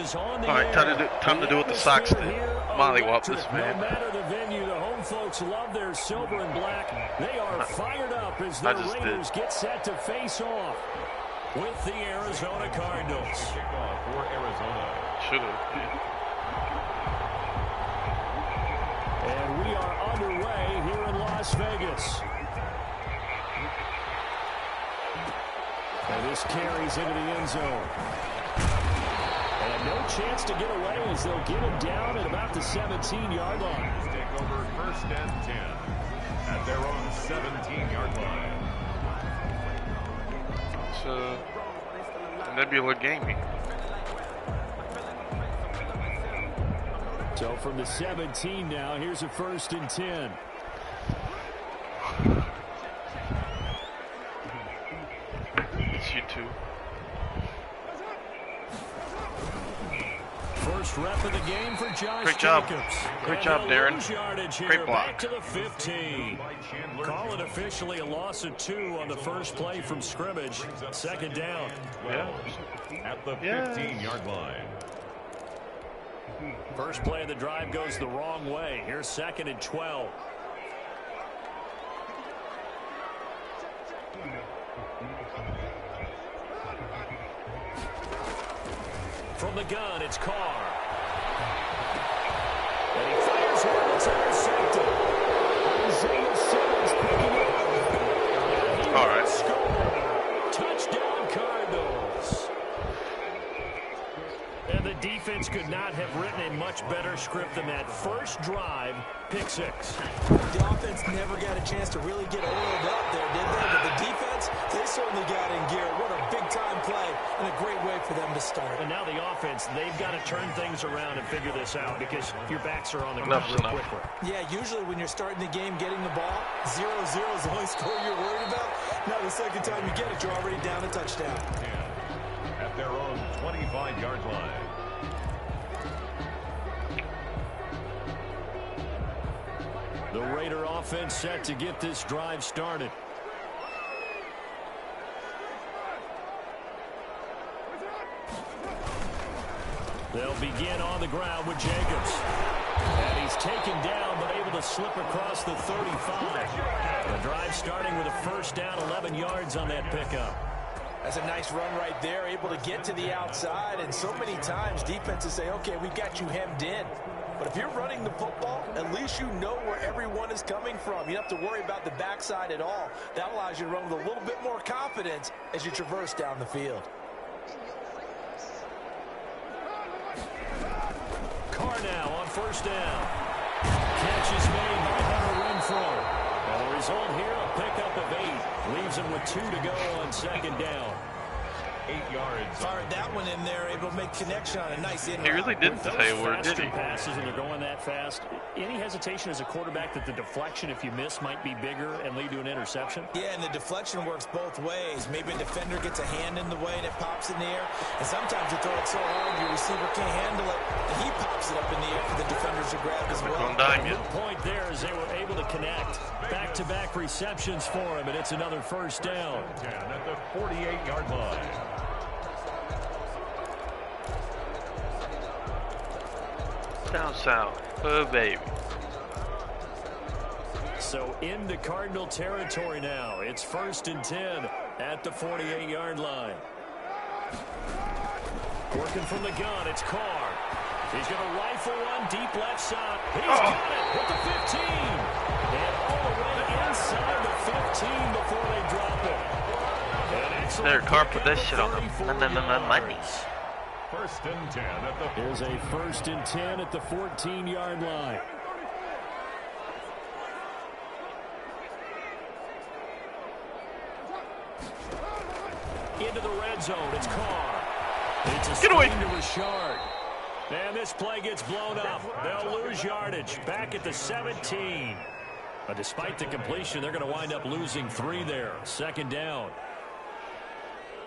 is on the All right, time to do what the Sox did. Mollywop this man. No matter the venue, the home folks love their silver and black. They are fired up as the Raiders get set to face off with the Arizona Cardinals. For Arizona. Should have. And we are underway here in Las Vegas. And this carries into the end zone. And no chance to get away as they'll get him down at about the 17-yard line. Take over 1st and 10 at their own 17-yard line. It's a Nebula Gaming. So from the 17 now, here's a 1st and 10. It's you two. First rep of the game for Josh Great job. Jacobs. Great job, Darren. Great block. Back to the 15. Call it officially a loss of 2 on the first play from scrimmage. 2nd down. Yeah. At the 15-yard line. First play of the drive goes the wrong way. Here's 2nd and 12. From the gun, it's Carr. And he fires one. It's intercepted. Isaiah Simmons picking it up. All right. Touchdown, Cardinals. And the defense could not have written a much better script than that. First drive, pick 6. The offense never got a chance to really get oiled up there, did they? But the defense, they certainly got in gear. What a big-time play and a great way for them to start. And now the offense, they've got to turn things around and figure this out because your backs are on the ground real quickly. Yeah, usually when you're starting the game, getting the ball, 0-0 is the only score you're worried about. Now the second time you get it, you're already down a touchdown. At their own 25-yard line. The Raider offense set to get this drive started. They'll begin on the ground with Jacobs. And he's taken down but able to slip across the 35. The drive starting with a 1st down, 11 yards on that pickup. That's a nice run right there, able to get to the outside. And so many times defenses say, okay, we've got you hemmed in. But if you're running the football, at least you know where everyone is coming from. You don't have to worry about the backside at all. That allows you to run with a little bit more confidence as you traverse down the field. Carr now on 1st down. Catch is made by Hunter Renfrow. And the result here, a pickup of 8. Leaves him with 2 to go on 2nd down. 8 yards. Fired that one in there, able to make connection on a nice in. He really didn't say a word, did he? Passes and they're going that fast. Any hesitation as a quarterback that the deflection, if you miss, might be bigger and lead to an interception? Yeah, and the deflection works both ways. Maybe a defender gets a hand in the way and it pops in the air. And sometimes you throw it so hard your receiver can't handle it, and he pops it up in the air for the defenders to grab as well. The point there is they were able to connect. Back-to-back receptions for him, and it's another 1st down. At the 48-yard line. Down south. Oh, baby. So into Cardinal territory now. It's 1st and 10 at the 48-yard line. Working from the gun, it's Carr. He's going to rifle one deep left side. He's got it at the 15. And all the way inside the 15 before they drop it. There, Carr put this shit on them. Money. 1st and 10 at the. Here's a 1st and 10 at the 14-yard line. Into the red zone, it's Carr. It's a screen to Richard. And this play gets blown up. They'll lose yardage. Back at the 17. But despite the completion, they're going to wind up losing 3 there. 2nd down.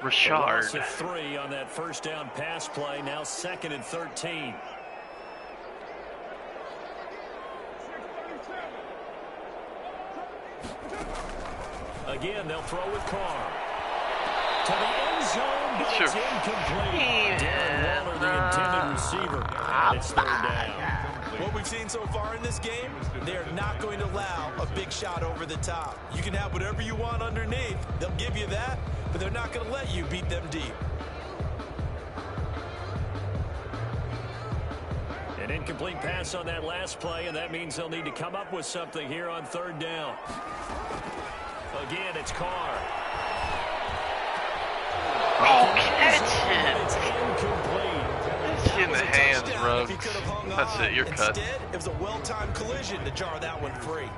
Richard. Loss of 3 on that 1st down pass play. Now 2nd and 13. Again, they'll throw with Carr. To the end zone, but it's incomplete. Darren Waller, the intended And it's third down. What we've seen so far in this game, they're not going to allow a big shot over the top. You can have whatever you want underneath. They'll give you that, but they're not going to let you beat them deep. An incomplete pass on that last play, and that means they'll need to come up with something here on third down. Again, it's Carr. Oh, catch it! It's incomplete. It's in the hands, Ruggs. That's it, you're cut. Instead, it was a well-timed collision to jar that one free.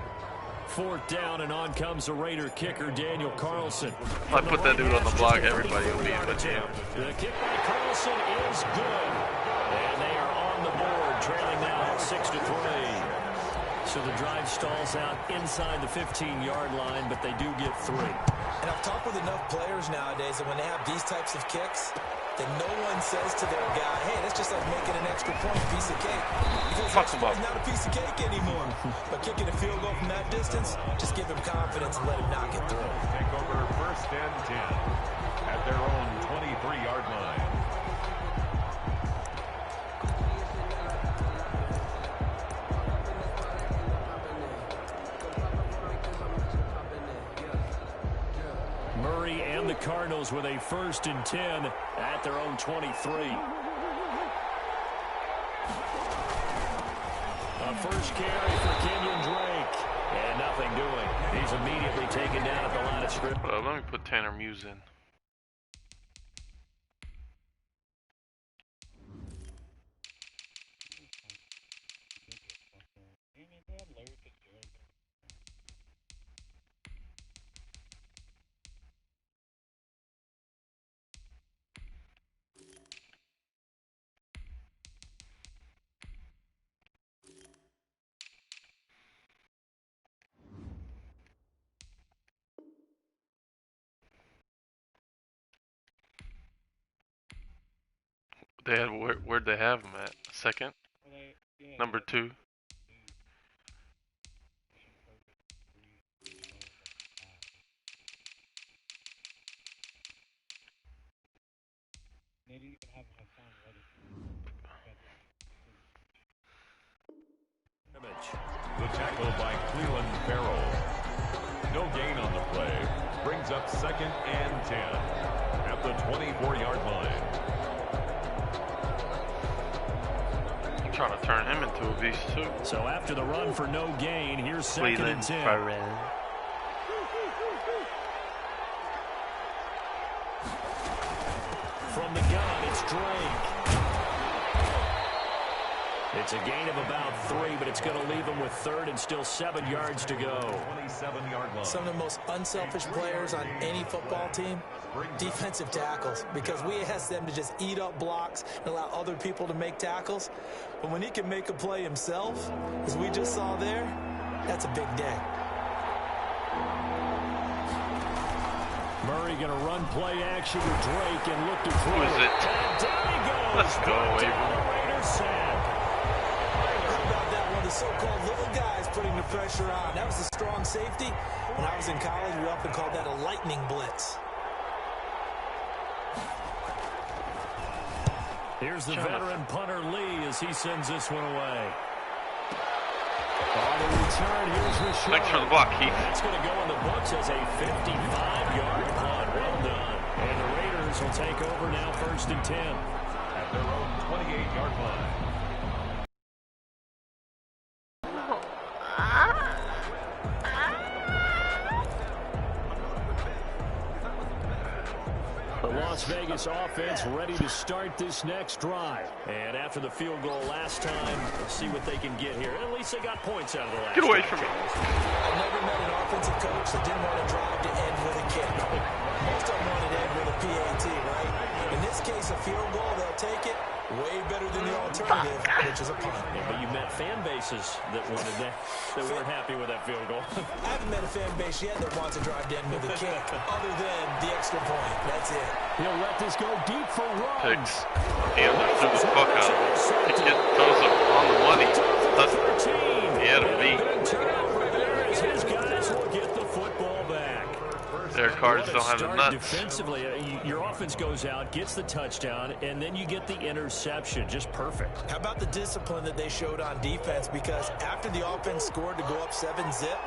Fourth down, and on comes the Raider kicker, Daniel Carlson. If I put that dude on the block, everybody will be in the jam. The kick by Carlson is good. And they are on the board, trailing now 6-3. So the drive stalls out inside the 15-yard line, but they do get 3. And I've talked with enough players nowadays that when they have these types of kicks, that no one says to their guy, hey, that's just like making an extra point, piece of cake. Because it's not a piece of cake anymore. But kicking a field goal from that distance, just give him confidence and let him knock it through. Take over 1st and 10 at their own 23-yard line. Murray and the Cardinals with a 1st and 10 at their own 23. A first carry for Kenyon Drake. And nothing doing. He's immediately taken down at the line of scrimmage. Let me put Tanner Muse in. They had where'd they have him at? Second? Number 2? The tackle by Cleveland Farrell. No gain on the play. Brings up 2nd and 10 at the 24-yard line. Trying to turn him into a beast too. So after the run for no gain, here's 2nd and 10. From the gun, it's Drake. It's a gain of about 3, but it's going to leave them with 3rd and still 7 yards to go. 27-yard line. Some of the most unselfish players on any football team, defensive tackles, because we ask them to just eat up blocks and allow other people to make tackles. But when he can make a play himself, as we just saw there, that's a big day. Murray going to run play action with Drake and look to throw. Who is it? And down he goes. Let's go, Abraham. Raiders sack. How about that one? The so-called little guys putting the pressure on. That was a strong safety. When I was in college, we often called that a lightning blitz. Here's the veteran punter Lee as he sends this one away. On the return, here's Rashard. Thanks for the block, Keith. That's going to go in the books as a 55-yard punt. Well done. And the Raiders will take over now 1st and 10. At their own 28-yard line. The Las Vegas offense ready to start this next drive. And after the field goal last time, let's see what they can get here. At least they got points out of the last. Get away from me. I've never met an offensive coach that didn't want to drive to end with a kick. Most of them wanted to end with a PAT, right? In this case, a field goal, they'll take it. Way better than the alternative, which is a punt. Yeah, but you met fan bases that wanted that weren't happy with that field goal. I haven't met a fan base yet that wants to drive to end with a kick, other than the extra point. That's it. He'll let this go deep for runs. Picks. He understood the fuck out of it. He just throws it on the money. He had a beat. His guys will get the football back. Derek Carr Raiders don't have the nuts. Defensively, your offense goes out, gets the touchdown, and then you get the interception. Just perfect. How about the discipline that they showed on defense? Because after the offense scored to go up 7-zip,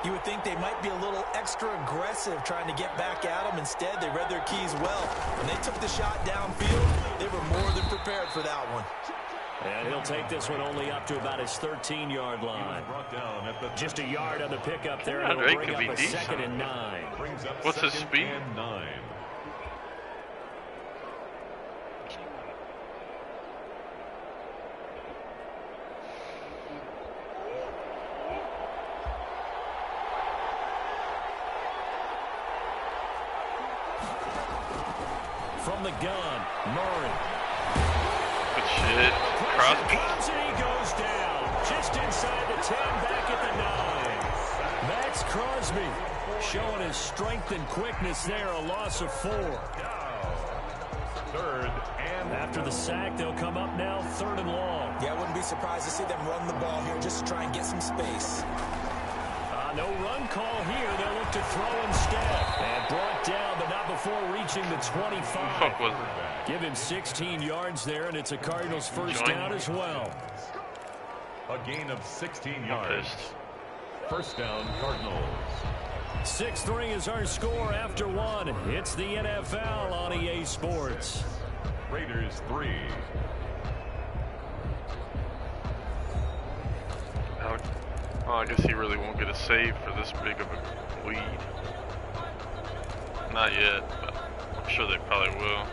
you would think they might be a little extra aggressive trying to get back at them. Instead, they read their keys well. When they took the shot downfield, they were more than prepared for that one. And he'll take this one only up to about his 13-yard line. Just a yard on the pickup there, and it'll bring up a 2nd and 9. What's his speed? From the gun, Murray. Good shit. Crosby. And he goes down. Just inside the 10, back at the 9. Max Crosby showing his strength and quickness there. A loss of 4. 3rd and after the sack, they'll come up now 3rd and long. Yeah, I wouldn't be surprised to see them run the ball here just to try and get some space. No run call here. They'll look to throw instead. And brought down, but not before reaching the 25. Give him 16 yards there, and it's a Cardinals first down as well. A gain of 16 yards. First down, Cardinals. 6-3 is our score after 1. It's the NFL on EA Sports. Raiders 3. Oh, I guess he really won't get a save for this big of a lead. Not yet, but I'm sure they probably will.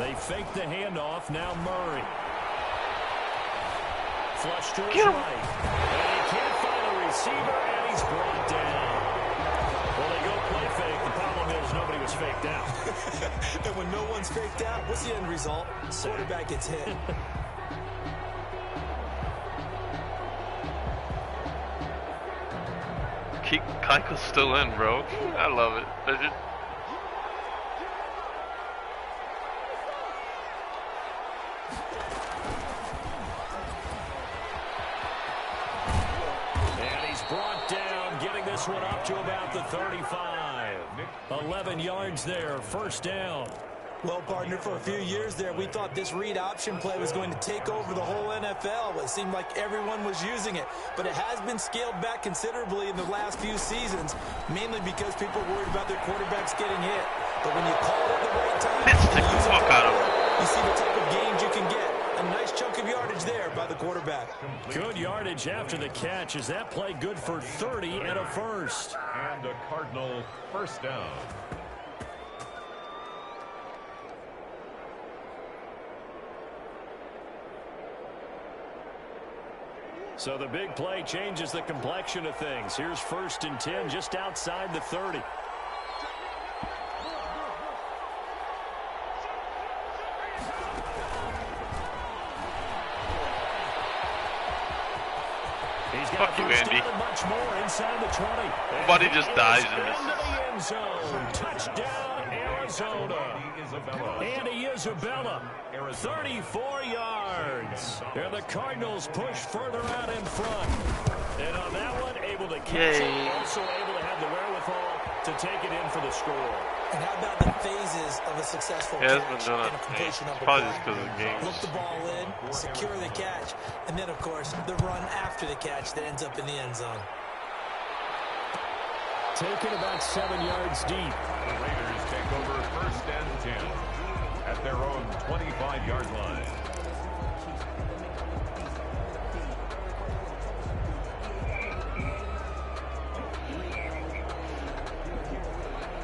They fake the handoff. Now Murray. Flush to his right. And he can't find a receiver, and he's brought down. Well, they go play fake. The problem is nobody was faked out. And when no one's faked out, what's the end result? Quarterback gets hit. Keep Keiko's still in, bro. I love it. One up to about the 35. 11 yards there, first down. Well, partner, for a few years there, we thought this read option play was going to take over the whole NFL. It seemed like everyone was using it, but it has been scaled back considerably in the last few seasons, mainly because people are worried about their quarterbacks getting hit. But when you call it at the right time, you see the type of gains you can get. A nice chunk of yardage there by the quarterback. Good yardage after the catch. Is that play good for 30 and a first? And a Cardinal first down. So the big play changes the complexion of things. Here's 1st and 10 just outside the 30. Fuck you, Andy. Much more inside the 20. Buddy just dies in this. End zone. Touchdown, Arizona. Andy Isabella, 34 yards. And the Cardinals push further out in front. And on that one, able to catch it. Also able to have the wherewithal to take it in for the score. And how about the phases of a successful catch and a completion of a probably ball? just because of the game. Look the ball in, secure the catch, and then, of course, the run after the catch that ends up in the end zone. Taken about 7 yards deep. The Raiders take over 1st and 10 at their own 25-yard line.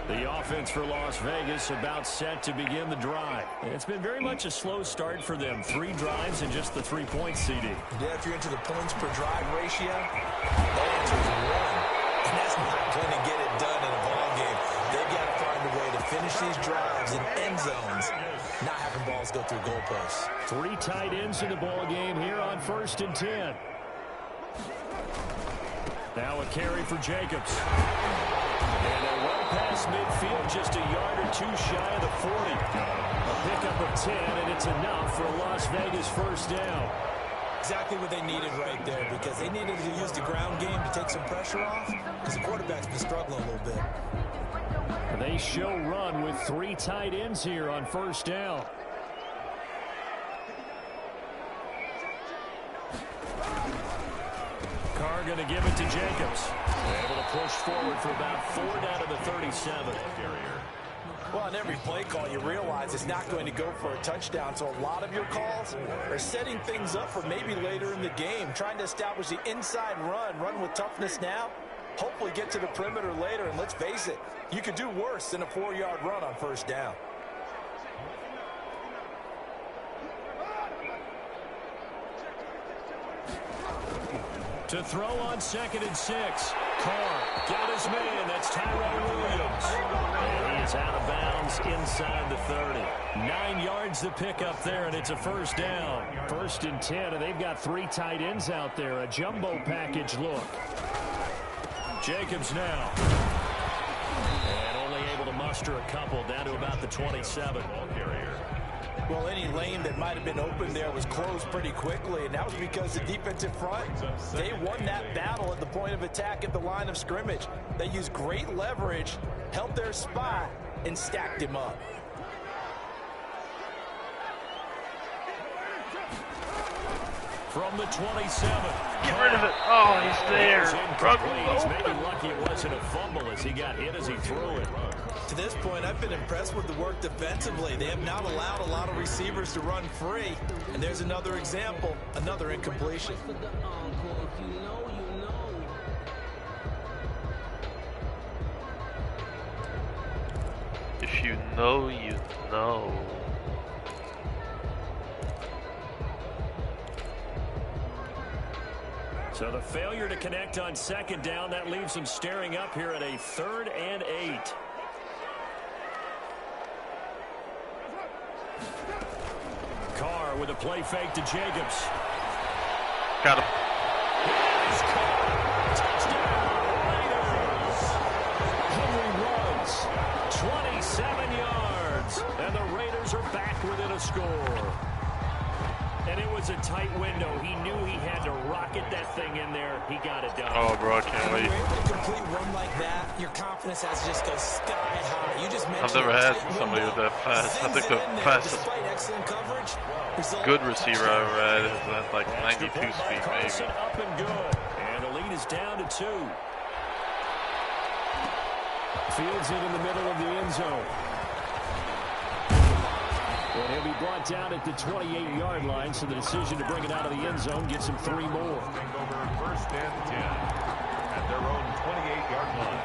The offense for Las Vegas about set to begin the drive. It's been very much a slow start for them. 3 drives and just the 3-point CD. Yeah, if you're into the points per drive ratio, that answer is 1. And that's not going to get it done in a ball game. They've got to find a way to finish these drives in end zones, not having balls go through goalposts. 3 tight ends in the ball game here on 1st and 10. Now a carry for Jacobs. And they're well past midfield, just a yard or two shy of the 40. A pickup of 10, and it's enough for a Las Vegas first down. Exactly what they needed right there, because they needed to use the ground game to take some pressure off, because the quarterback's been struggling a little bit. They show run with 3 tight ends here on first down. Carr going to give it to Jacobs. Able to push forward for about 4 down to the 37. Well, on every play call, you realize it's not going to go for a touchdown, so a lot of your calls are setting things up for maybe later in the game, trying to establish the inside run with toughness now, hopefully get to the perimeter later, and let's face it, you could do worse than a 4-yard run on first down. To throw on 2nd and 6. Carr got his man. That's Tyrone Williams. And he is out of bounds inside the 30. 9 yards to pick up there, and it's a first down. 1st and 10, and they've got 3 tight ends out there. A jumbo package look. Jacobs now. And only able to muster a couple down to about the 27. Ball carrier. Well, any lane that might have been open there was closed pretty quickly, and that was because the defensive front, they won that battle at the point of attack at the line of scrimmage. They used great leverage, held their spot, and stacked him up. From the 27. Get rid of it. Oh, he's there. He's maybe lucky it wasn't a fumble as he got hit as he threw it. To this point, I've been impressed with the work defensively. They have not allowed a lot of receivers to run free. And there's another example, another incompletion. If you know, you know. So the failure to connect on 2nd down, that leaves him staring up here at a 3rd and 8. Carr with a play fake to Jacobs. Got him. Here's Carr. Touchdown, Raiders. Henry runs 27 yards, and the Raiders are back within a score. And it was a tight window. He knew he had to rocket that thing in there. He got it done. Oh, bro, I can't wait. When you're able to complete a run like that, your confidence has to just go sky high. You just mentioned I've never had somebody with that fast. I think the fastest good receiver I ever had is at like 92 speed, maybe. Up and good. And the lead is down to 2. Fields it in the middle of the end zone. And he'll be brought down at the 28-yard line, so the decision to bring it out of the end zone gets him 3 more. Over 1st and 10 at their own 28-yard line.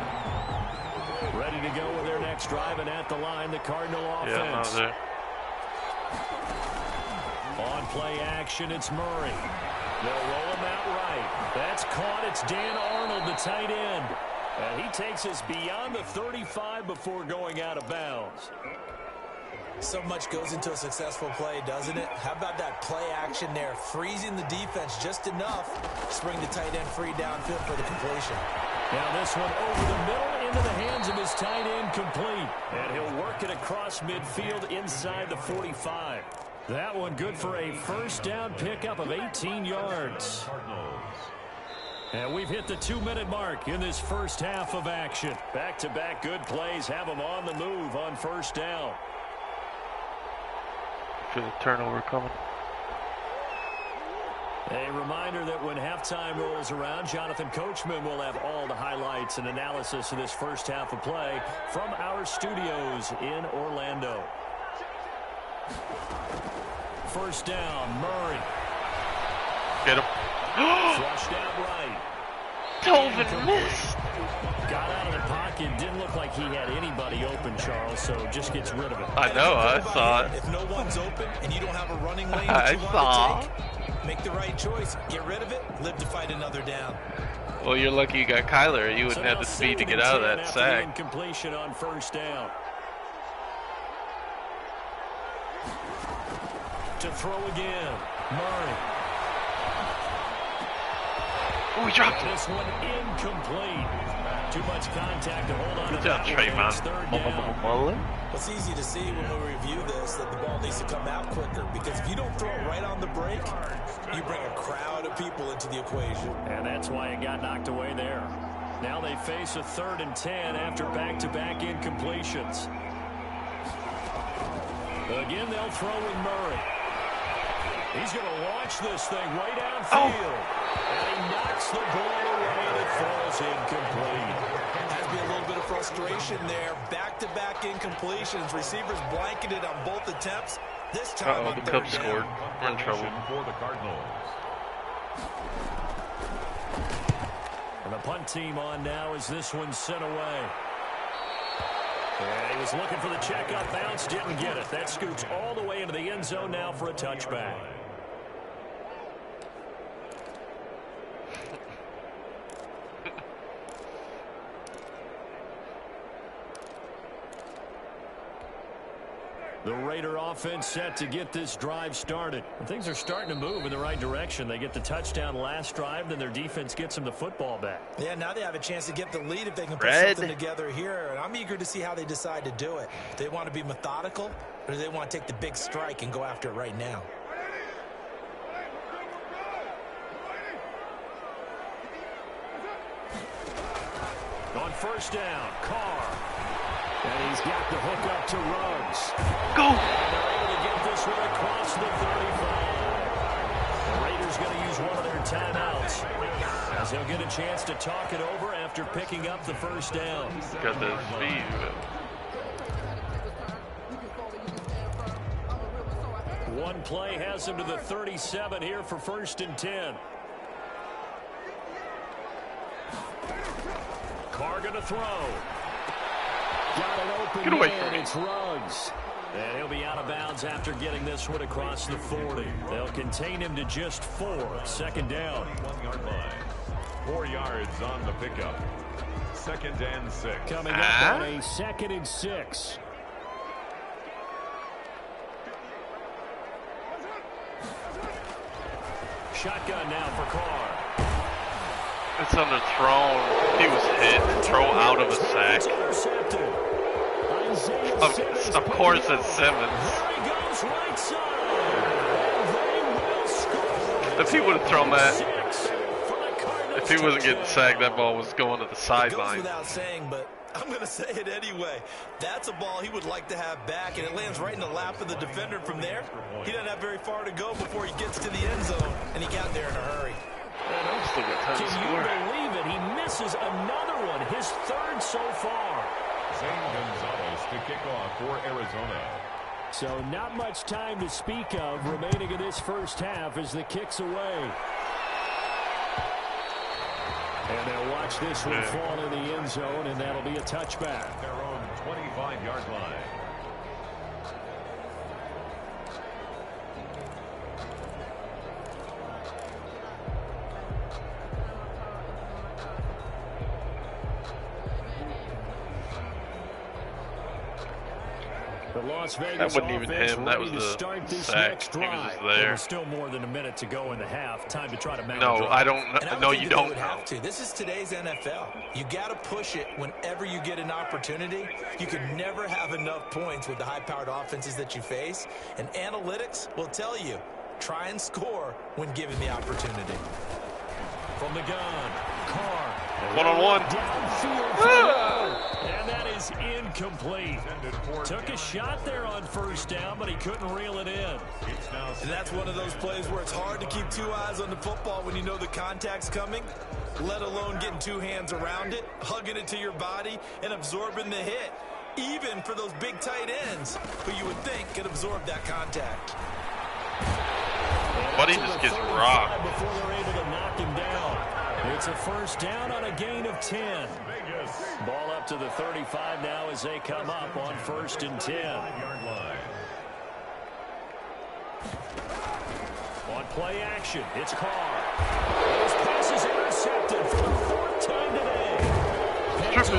Ready to go with their next drive, and at the line, the Cardinal offense. Yeah, On play action, it's Murray. They'll roll him out right. That's caught. It's Dan Arnold, the tight end. And he takes us beyond the 35 before going out of bounds. So much goes into a successful play, doesn't it? How about that play action there, freezing the defense just enough to bring the tight end free downfield for the completion. Now this one over the middle into the hands of his tight end, complete. And he'll work it across midfield inside the 45. That one good for a first down pickup of 18 yards. And we've hit the 2-minute mark in this first half of action. Back-to-back good plays have them on the move on first down. Feel the turnover coming. A reminder that when halftime rolls around, Jonathan Coachman will have all the highlights and analysis of this first half of play from our studios in Orlando. First down, Murray. Get him. Flushed out right. Dolphin missed. Got out of the pocket. Didn't look like he had anybody open, Charles, so just gets rid of it. I know, I saw it. If no one's open and you don't have a running lane I that you saw. want to take, make the right choice. Get rid of it, live to fight another down. Well, you're lucky you got Kyler. You wouldn't have the speed to get out of that sack. Incompletion on first down. To throw again, Murray. Oh, he dropped it. This one incomplete. Too much contact to hold on. Good job, Trayvon. It's easy to see when we review this that the ball needs to come out quicker, because if you don't throw it right on the break, you bring a crowd of people into the equation. And that's why it got knocked away there. Now they face a 3rd and 10 after back-to-back incompletions. Again, they'll throw with Murray. He's going to launch this thing right downfield. And he knocks the ball away and it falls incomplete. Has to be a little bit of frustration there. Back-to-back incompletions. Receivers blanketed on both attempts. This time the Cubs scored. We're in trouble. For the Cardinals. And the punt team on now as this one's sent away. And he was looking for the check-up bounce, didn't get it. That scoots all the way into the end zone now for a touchback. The Raider offense set to get this drive started. And things are starting to move in the right direction. They get the touchdown last drive, then their defense gets them the football back. Yeah, now they have a chance to get the lead if they can put something together here. And I'm eager to see how they decide to do it. Do they want to be methodical, or do they want to take the big strike and go after it right now? On first down, Carr. And he's got the hook up to Ruggs. Go! And they're able to get this one across the 35. The Raiders going to use one of their timeouts, as they'll get a chance to talk it over after picking up the first down. Got the speed. One play has him to the 37 here for 1st and 10. Carr going to throw. Got an open Get away man. from me. It's Ruggs. And he'll be out of bounds after getting this one across the 40. They'll contain him to just 4. 2nd down. 1-yard line. 4 yards on the pickup. 2nd and 6. Coming up on a 2nd and 6. Shotgun now for Carr. It's underthrown. He was hit. Throw out of a sack. Of course it's Simmons. If he would have thrown that, if he wasn't getting sacked, that ball was going to the sideline. Without saying, but I'm going to say it anyway. That's a ball he would like to have back, and it lands right in the lap of the defender from there. He doesn't have very far to go before he gets to the end zone, and he got there in a hurry. Can you believe it? He misses another one, his 3rd so far. Zane Gonzalez to kick off for Arizona. So not much time to speak of remaining in this first half as the kick's away. And they'll watch this one fall in the end zone, and that'll be a touchback. Their own 25-yard line. The Las Vegas That wasn't even him. That was the sack. He was just there. There's still more than a minute to go in the half. Time to try to manage. No, I don't. No, you don't. Have to. This is today's NFL. You got to push it whenever you get an opportunity. You can never have enough points with the high-powered offenses that you face. And analytics will tell you, try and score when given the opportunity. From the gun, Carr. One-on-one. And that is incomplete. Took a shot there on first down, but he couldn't reel it in. And that's one of those plays where it's hard to keep 2 eyes on the football when you know the contact's coming, let alone getting 2 hands around it, hugging it to your body, and absorbing the hit, even for those big tight ends who you would think could absorb that contact. Buddy just gets rocked. Before they're able to knock him down. It's a first down on a gain of 10. Ball up to the 35 now as they come up on 1st and 10. On play action, it's Carr. His pass is intercepted for the 4th time today. Picked up by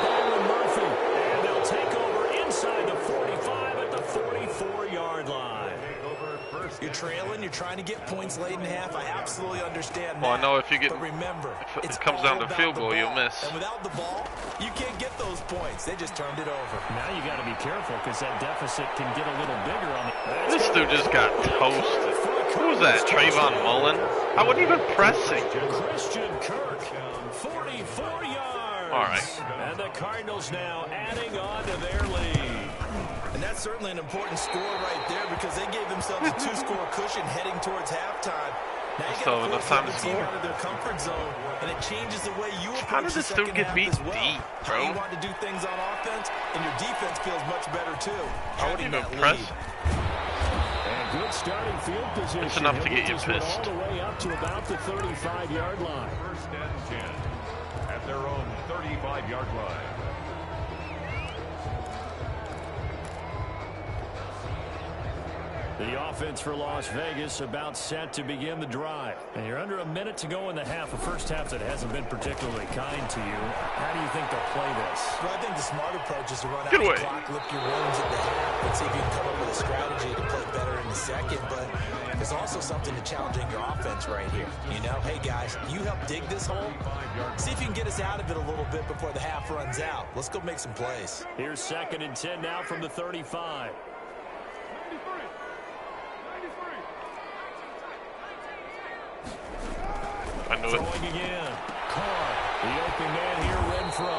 Byron Murphy. And they'll take over inside the 45 at the 44-yard line. You're trailing. You're trying to get points late in half. I absolutely understand that. Well, I know if you get, but remember, if it comes down to field goal, you'll miss. And without the ball, you can't get those points. They just turned it over. Now you got to be careful because that deficit can get a little bigger on the. This dude just got toasted. Who was that? Trayvon Mullen? I wasn't even pressing. Christian Kirk, 44 yards. All right. And the Cardinals now adding on to their lead. And that's certainly an important score right there because they gave themselves a 2-score cushion heading towards halftime. Now you Still enough time to team score. out of their comfort zone, and it changes the way you approach How did this dude get beat deep, bro? How you want to do things on offense, and your defense feels much better too. I wouldn't even press. And good starting field position. It's enough to get you pissed. All the way up to about the 35-yard line. First and 10 at their own 35-yard line. The offense for Las Vegas about set to begin the drive. And you're under a minute to go in the half. A first half that hasn't been particularly kind to you. How do you think they'll play this? Well, I think the smart approach is to run out the clock, lick your wounds at the half, and see if you can come up with a strategy to play better in the second. But there's also something to challenging your offense right here. You know, hey, guys, you help dig this hole. See if you can get us out of it a little bit before the half runs out. Let's go make some plays. Here's 2nd and 10 now from the 35. I knew it. Throwing again. Carr, the open man here, Renfro.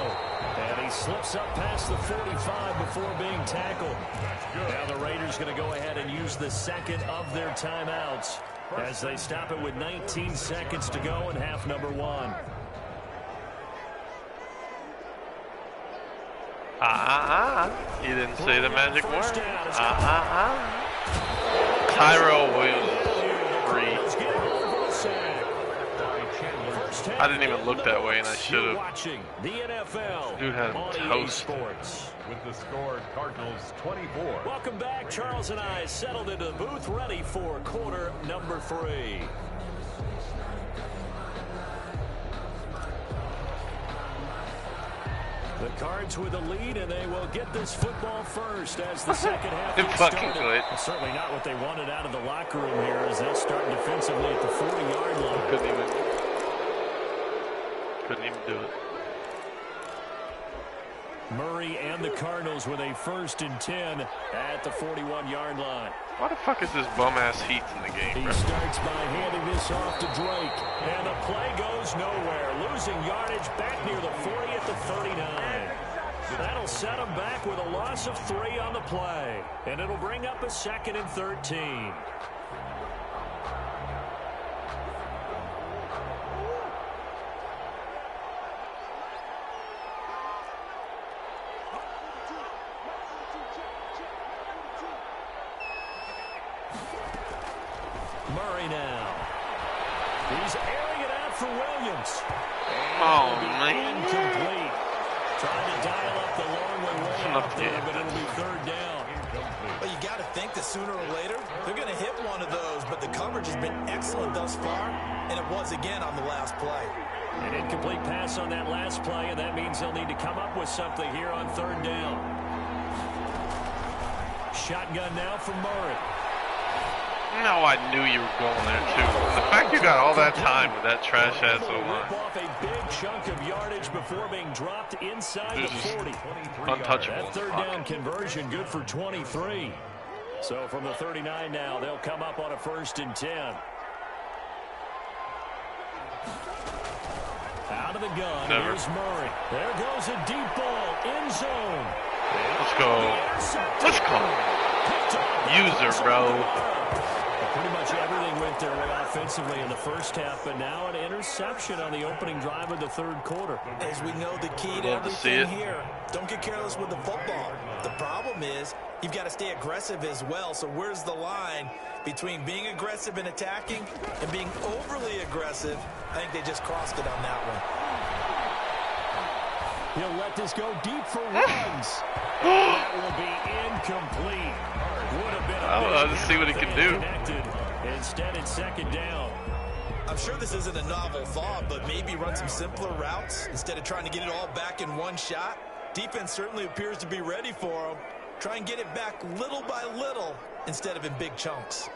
And he slips up past the 45 before being tackled. Now the Raiders going to go ahead and use the second of their timeouts as they stop it with 19 seconds to go in half number 1. You didn't say the magic word. Tyrell Williams is free. I didn't even look that way, and I should have. Watching the NFL. Dude had toast. Sports. With the score, Cardinals 24. Welcome back. Charles and I settled into the booth, ready for quarter number 3. The Cards with a lead, and they will get this football first as the second half gets started. Well, certainly not what they wanted out of the locker room here as they'll start defensively at the 40-yard line. Couldn't even do it. Murray and the Cardinals with a 1st and 10 at the 41-yard line. Why the fuck is this bum-ass Heat in the game, bro? He starts by handing this off to Drake. And the play goes nowhere. Losing yardage back near the 40 at the 39. That'll set him back with a loss of 3 on the play. And it'll bring up a 2nd and 13. Murray now. He's airing it out for Williams. Oh, man. Incomplete. Trying to dial up the long way out there, but it'll be 3rd down. Well, you got to think that sooner or later, they're going to hit one of those, but the coverage has been excellent thus far, and it was again on the last play. An incomplete pass on that last play, and that means they'll need to come up with something here on 3rd down. Shotgun now for Murray. No, I knew you were going there, too. And the fact you got all that time with that trash-ass O-line. Off a big chunk of yardage before being dropped inside the 40. Untouchable. That 3rd down conversion good for 23. So from the 39 now, they'll come up on a 1st and 10. Out of the gun, here's Murray. There goes a deep ball, end zone. Let's go. Let's go. User, bro. Pretty much everything went their way offensively in the first half, but now an interception on the opening drive of the 3rd quarter. As we know, the key to everything here, don't get careless with the football. The problem is you've got to stay aggressive as well. So where's the line between being aggressive and attacking and being overly aggressive? I think they just crossed it on that one. He'll let this go deep for Ruggs. That will be incomplete. Would have been I'll just see what he can do. Instead, it's 2nd down. I'm sure this isn't a novel thought, but maybe run some simpler routes instead of trying to get it all back in one shot. Defense certainly appears to be ready for them. Try and get it back little by little instead of in big chunks.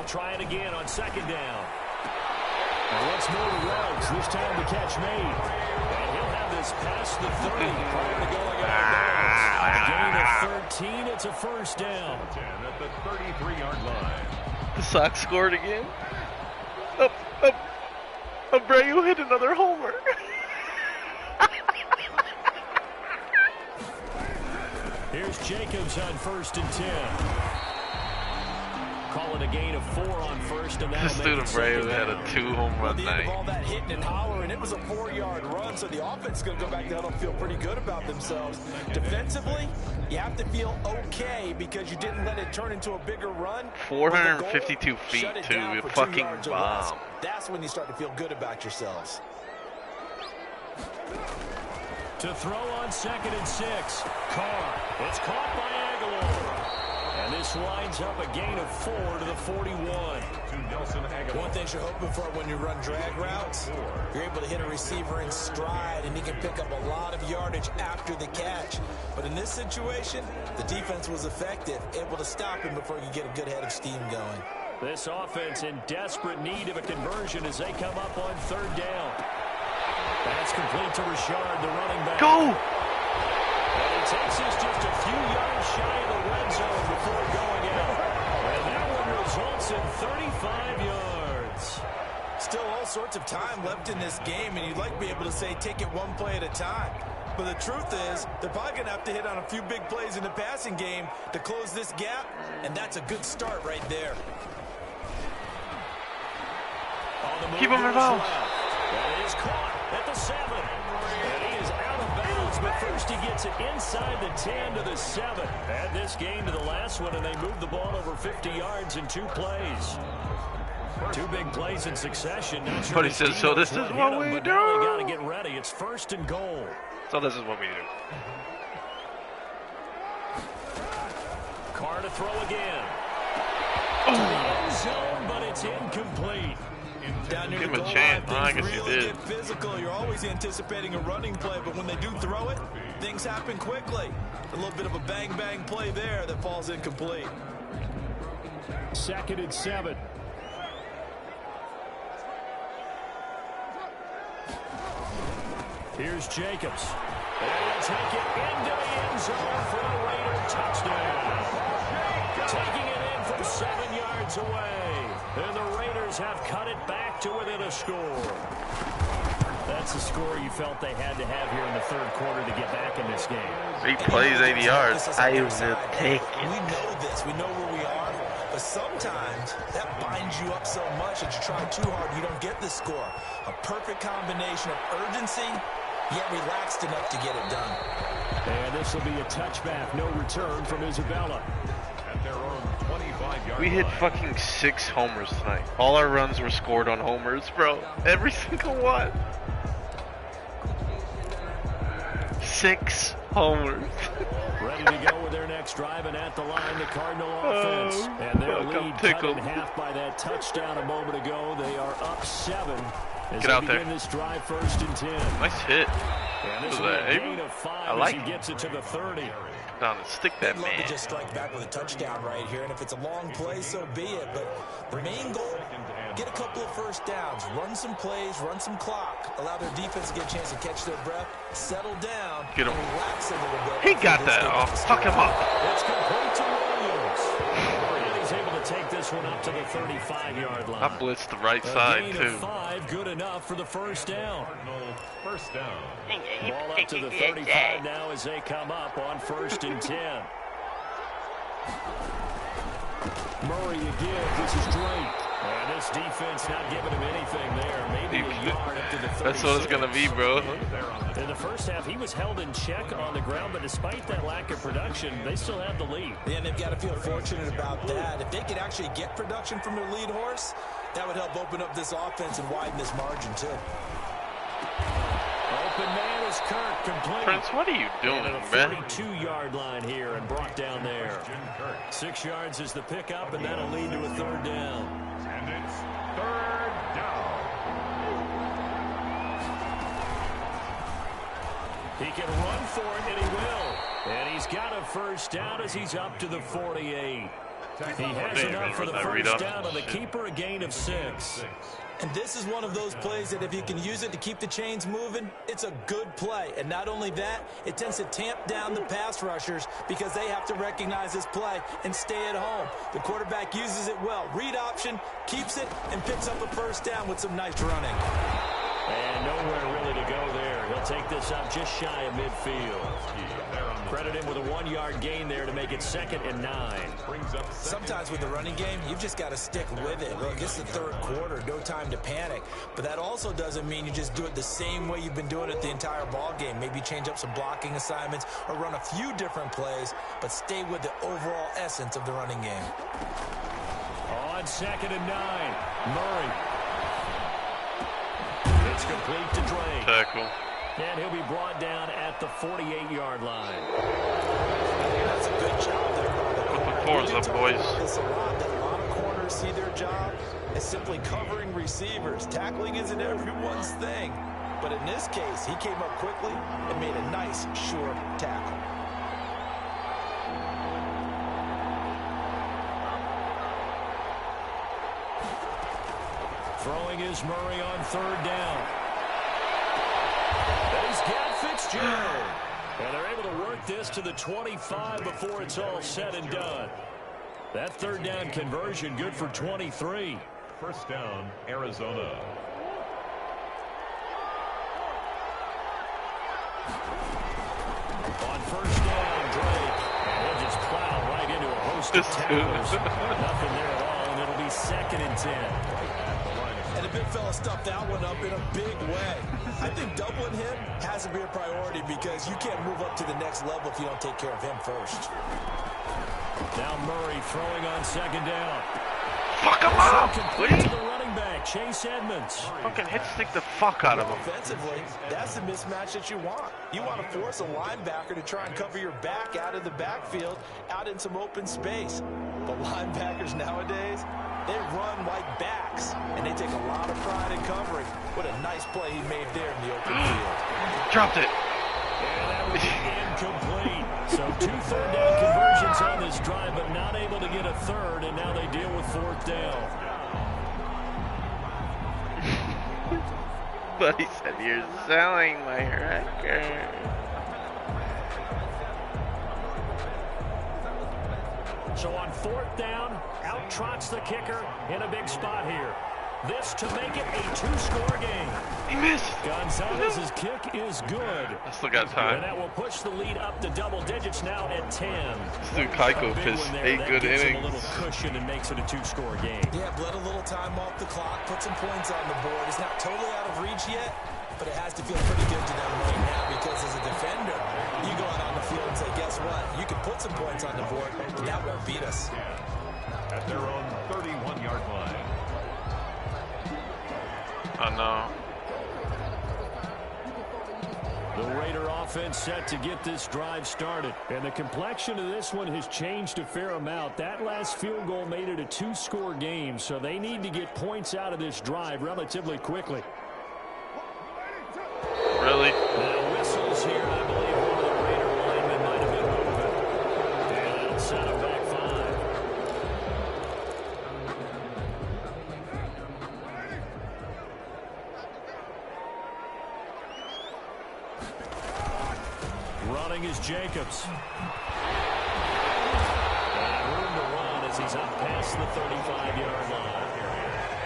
They'll try it again on second down. And let's move the Reds. This time the catch made. And he'll have this past the 30 prior to going out of bounds. A gain of 13. It's a first down. 10 at the 33-yard line. The Sox scored again. Abreu hit another homer. Here's Jacobs on 1st and 10. Call it a gain of 4 on first, and that'll make it Abreu had a 2-home run night. All that hitting and hollering, it was a 4-yard run, so the offense is going to go back down and feel pretty good about themselves. Defensively, you have to feel okay because you didn't let it turn into a bigger run. 452 feet to a fucking bomb. That's when you start to feel good about yourselves. To throw on 2nd and 6. Carr. It's caught by Aguilar. And this winds up a gain of 4 to the 41. One thing you're hoping for when you run drag routes, you're able to hit a receiver in stride, and he can pick up a lot of yardage after the catch. But in this situation, the defense was effective, able to stop him before he could get a good head of steam going. This offense in desperate need of a conversion as they come up on 3rd down. That's complete to Richard, the running back. Go! And he takes us just a few yards shy of the red zone before going out. And that one results in 35 yards. Still all sorts of time left in this game, and you'd like to be able to say take it one play at a time. But the truth is, they're probably going to have to hit on a few big plays in the passing game to close this gap, and that's a good start right there. Keep him involved. That is caught at the 7. And he is out of bounds, but first he gets it inside the 10 to the 7. Add this game to the last one, and they move the ball over 50 yards in 2 plays. 2 big plays in succession. But he says, so this is what we do. Now they got to get ready. It's 1st and goal. So this is what we do. Carr to throw again. To the end zone, but it's incomplete. Down near Give the him a goal chance. line, I guess things you really did. get physical. You're always anticipating a running play, but when they do throw it, things happen quickly. A little bit of a bang-bang play there that falls incomplete. 2nd and 7. Here's Jacobs. And he'll take it into the end zone for a Raider touchdown. Taking it in from 7 yards away. And the Raiders have cut it back to within a score. That's the score you felt they had to have here in the 3rd quarter to get back in this game. 8 plays, 80 yards. I will take We it. know this. We know where we are. But sometimes that binds you up so much that you try too hard, you don't get the score. A perfect combination of urgency, yet relaxed enough to get it done. And this will be a touchback. No return from Isabella. At their own 25-yard We hit line. fucking 6 homers tonight. All our runs were scored on homers, bro. Every single one. 6 homers. Ready to go with their next drive, and at the line, the Cardinal offense. And their fuck, I'm lead cut tickled. in half by that touchdown a moment ago. They are up 7 as Get they out begin there. this drive 1st and 10. Nice hit. And this Was will be that a Abel? gain of 5 I like as he it. gets it to the 30. Down and stick that I'd love man. to just strike back with a touchdown right here, and if it's a long play, so be it. But the main goal, get a couple of first downs, run some plays, run some clock, allow their defense to get a chance to catch their breath, settle down, Get him. and relax a little bit. He got This that game off. is Fuck him up. It's complete to Williams. And he's able to take this one up to the 35-yard line. I blitzed the right A side, gain too. of 5, good enough for the first down. First down. Ball up to the 35 now as they come up on 1st and 10. Murray again. This is Drake. And this defense not giving him anything there. Maybe a yard up to the 36. That's what it's gonna be, bro. In the first half, he was held in check on the ground, but despite that lack of production, they still have the lead. Yeah, and they've got to feel fortunate about that. If they could actually get production from their lead horse, that would help open up this offense and widen this margin, too. Open man is Kirk, complete. Prince, what are you doing, And a man? 42-yard line here and brought down there. 6 yards is the pickup, and that'll lead to a 3rd down. And it's 3rd down. He can run for it, and he will. And he's got a first down as he's up to the 48. He has enough for the first down on the keeper, a gain of 6. And this is one of those plays that if you can use it to keep the chains moving, it's a good play. And not only that, it tends to tamp down the pass rushers because they have to recognize this play and stay at home. The quarterback uses it well. Read option, keeps it, and picks up a first down with some nice running. And nowhere really to go there. He'll take this up just shy of midfield. Credit him with a 1-yard gain there to make it 2nd and 9. Sometimes with the running game, you've just got to stick with it. Look, it's the 3rd quarter, no time to panic. But that also doesn't mean you just do it the same way you've been doing it the entire ball game. Maybe change up some blocking assignments or run a few different plays, but stay with the overall essence of the running game. On 2nd and 9, Murray. It's complete to Drake. Tackle. And he'll be brought down at the 48-yard line. That's a good job there by the corner. Put the fours up, boys. It's a lot of corners see their job as simply covering receivers. Tackling isn't everyone's thing. But in this case, he came up quickly and made a nice, sure tackle. Throwing is Murray on 3rd down. He's got Fitzgerald. And they're able to work this to the 25 before it's all said and done. That 3rd down conversion good for 23. First down, Arizona. On 1st down, Drake. And he'll just plow right into a host of tackles. Nothing there at all, and it'll be 2nd and 10. And the big fella stuffed that one up in a big way. I think doubling him has to be a priority because you can't move up to the next level if you don't take care of him first. Now Murray throwing on 2nd down. Fuck him up, Complete to please. the running back, Chase Edmonds. Fucking hit stick the fuck out of him. Offensively, that's the mismatch that you want. You want to force a linebacker to try and cover your back out of the backfield, out in some open space. But linebackers nowadays, they run like backs, and they take a lot of pride in covering. What a nice play he made there in the open field. Dropped it. And that was incomplete. So 2 3rd down conversions on this drive, but not able to get a 3rd, and now they deal with 4th down. Buddy said you're selling my record. So on 4th down, out trots the kicker in a big spot here. This to make it a 2-score game. He missed. Gonzalez's kick is good. I still got time. And that will push the lead up to double digits now at 10. This dude Keiko pitched 8 good gives him innings. a little cushion and makes it a 2-score game. Yeah, bled a little time off the clock, put some points on the board. It's not totally out of reach yet, but it has to feel pretty good to them right now because as a defender, you go out on the field and say, guess what? You can put some points on the board, but that won't beat us. At their own 31-yard line. Oh no. The Raider offense set to get this drive started. And the complexion of this one has changed a fair amount. That last field goal made it a 2-score game, so they need to get points out of this drive relatively quickly. Really? Now whistles here. I believe one of the Raider linemen might have been moving. And that'll set him back 5. Running is Jacobs. And room to run as he's up past the 35-yard line.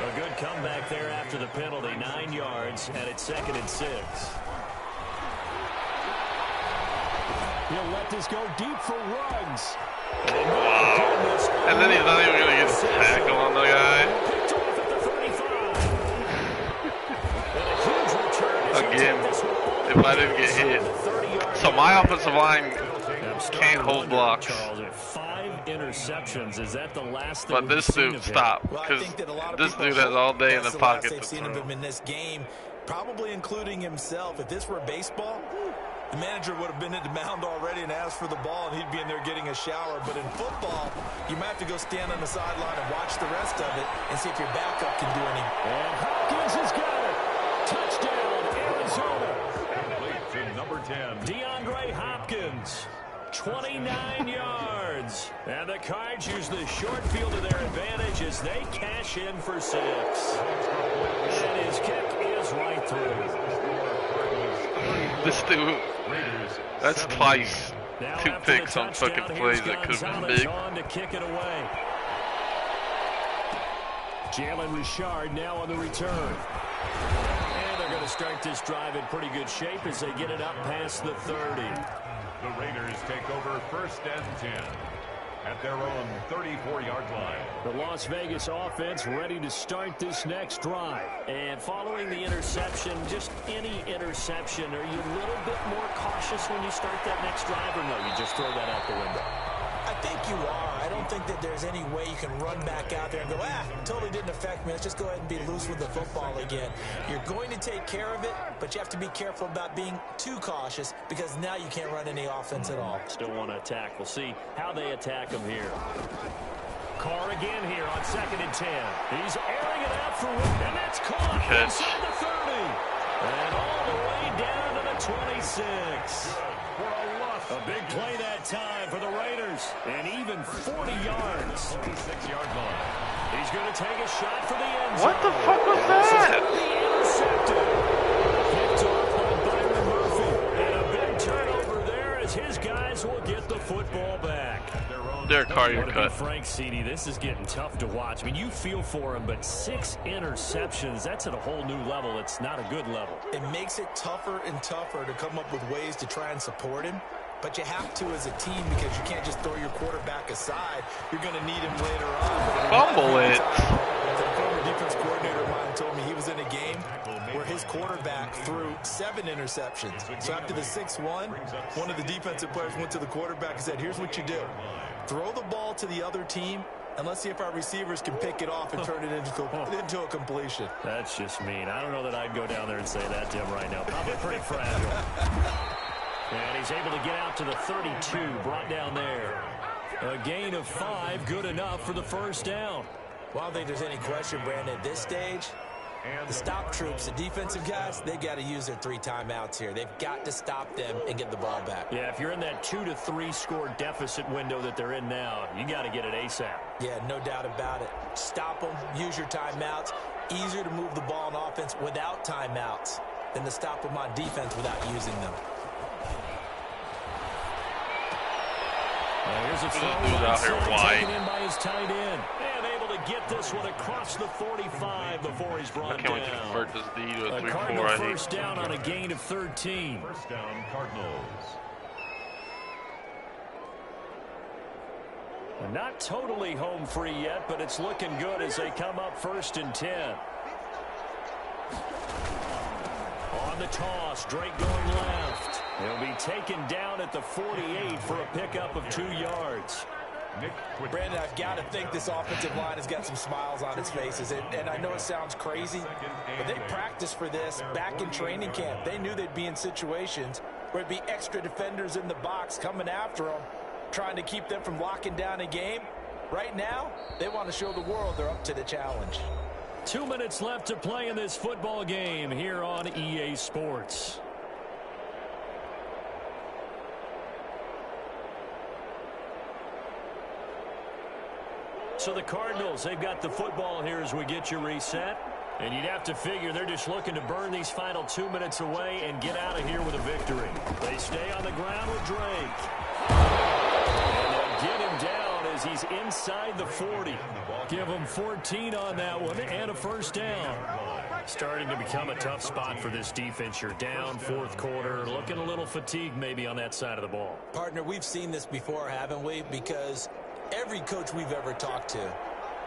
A good comeback there after the penalty. 9 yards, and it's 2nd and 6. He'll let this go deep for Ruggs. Wow. And then he's not even going to get a tackle on the guy. Picked off at the 35. And a huge return. Again, if I didn't get hit. So my offensive line can't hold blocks. 5 interceptions. Is that the last thing? But this dude stopped because this dude has all day in the pocket to throw. Him in this game, probably including himself. If this were baseball, the manager would have been at the mound already and asked for the ball, and he'd be in there getting a shower. But in football, you might have to go stand on the sideline and watch the rest of it and see if your backup can do anything. And Hopkins has got it. Touchdown, Arizona. Number 10. DeAndre Hopkins. 29 yards. And the Cards use the short field to their advantage as they cash in for 6. And his kick is right through. This dude, that's twice. 2 picks on fucking plays that could have been big. To kick it away. Jalen Richard now on the return. And they're going to start this drive in pretty good shape as they get it up past the 30. The Raiders take over 1st and 10 at their own 34-yard line. The Las Vegas offense ready to start this next drive. And following the interception, just any interception, are you a little bit more cautious when you start that next drive, or no, you just throw that out the window? I think you are. I don't think that there's any way you can run back out there and go, totally didn't affect me. Let's just go ahead and be loose with the football again. You're going to take care of it, but you have to be careful about being too cautious because now you can't run any offense at all. Still want to attack. We'll see how they attack him here. Carr again here on 2nd and 10. He's airing it out for Wick, and that's caught inside the 30. And all the way down to the 26. A big play that time for the Raiders. And even 40 yards. 26-yard line. He's going to take a shot for the end zone. What the fuck was that? Intercepted. Picked off by Byron Murphy. And a big turnover there as his guys will get the football back. Derek Carr, you're cut. Frank Cini, this is getting tough to watch. I mean, you feel for him, but 6 interceptions, that's at a whole new level. It's not a good level. It makes it tougher and tougher to come up with ways to try and support him. But you have to as a team because you can't just throw your quarterback aside. You're going to need him later on. Fumble it. The former defense coordinator of mine told me he was in a game where his quarterback threw 7 interceptions. So after the 6-1, one of the defensive players went to the quarterback and said, here's what you do. Throw the ball to the other team, and let's see if our receivers can pick it off and turn it into a completion. That's just mean. I don't know that I'd go down there and say that to him right now. Probably pretty fragile. And he's able to get out to the 32, brought down there. A gain of 5, good enough for the first down. Well, I don't think there's any question, Brandon, at this stage, the stop troops, the defensive guys, they got to use their 3 timeouts here. They've got to stop them and get the ball back. Yeah, if you're in that 2 to 3 score deficit window that they're in now, you got to get it ASAP. Yeah, no doubt about it. Stop them, use your timeouts. Easier to move the ball on offense without timeouts than to stop them on defense without using them. Here's a throw out here wide. Taken in by his tight end. And able to get this one across the 45 before he's brought down. I can't wait to convert this D to a 3-4. Cardinal first down on a gain of 13. First down, Cardinals. Not totally home free yet, but it's looking good as they come up 1st and 10. On the toss, Drake going left. He'll be taken down at the 48 for a pickup of 2 yards. Brandon, I've got to think this offensive line has got some smiles on its faces. And I know it sounds crazy, but they practiced for this back in training camp. They knew they'd be in situations where it'd be extra defenders in the box coming after them, trying to keep them from locking down a game. Right now, they want to show the world they're up to the challenge. 2 minutes left to play in this football game here on EA Sports. So the Cardinals, they've got the football here as we get you reset. And you'd have to figure they're just looking to burn these final 2 minutes away and get out of here with a victory. They stay on the ground with Drake. And they'll get him down as he's inside the 40. Give him 14 on that one and a first down. Starting to become a tough spot for this defense. You're down 4th quarter, looking a little fatigued maybe on that side of the ball. Partner, we've seen this before, haven't we? Because every coach we've ever talked to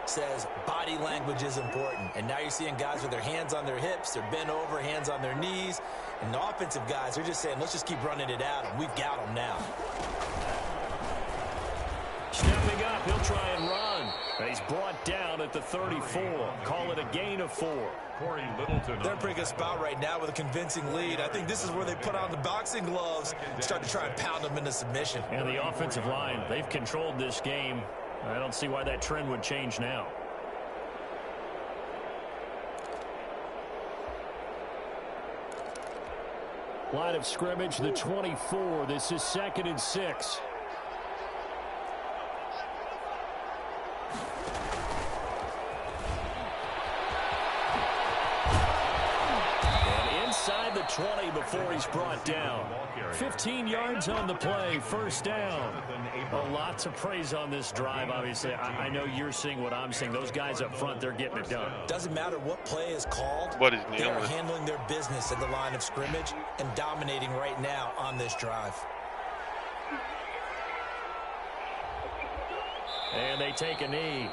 says body language is important. And now you're seeing guys with their hands on their hips, they're bent over, hands on their knees. And the offensive guys, they're just saying, let's just keep running it out, and we've got them now. Stepping up, he'll try and run. He's brought down at the 34. Call it a gain of 4. Corey Littleton. They're in a pretty good spot right now with a convincing lead. I think this is where they put on the boxing gloves and start to try and pound them into submission. And the offensive line, they've controlled this game. I don't see why that trend would change now. Line of scrimmage, the 24. This is 2nd and 6. before he's brought down. 15 yards on the play, first down. Well, lots of praise on this drive, obviously. I know you're seeing what I'm seeing. Those guys up front, they're getting it done. Doesn't matter what play is called. What is they're handling their business at the line of scrimmage and dominating right now on this drive. And they take a knee.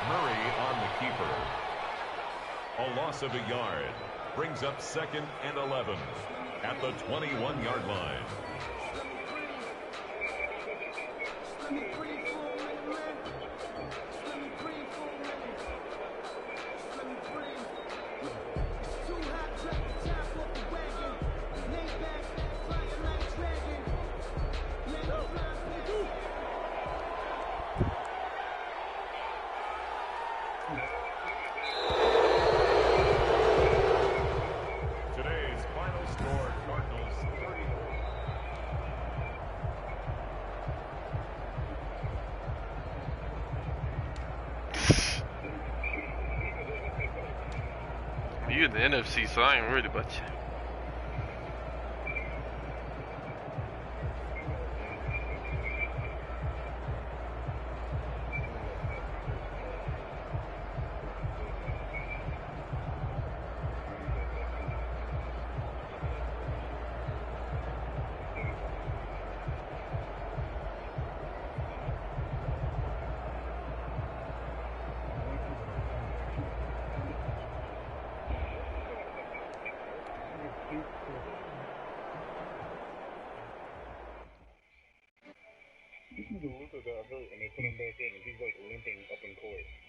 Murray on the keeper. A loss of a yard. Brings up 2nd and 11 at the 21-yard line. You in the NFC, so I ain't worried about you. The ones that got hurt and they put them back in.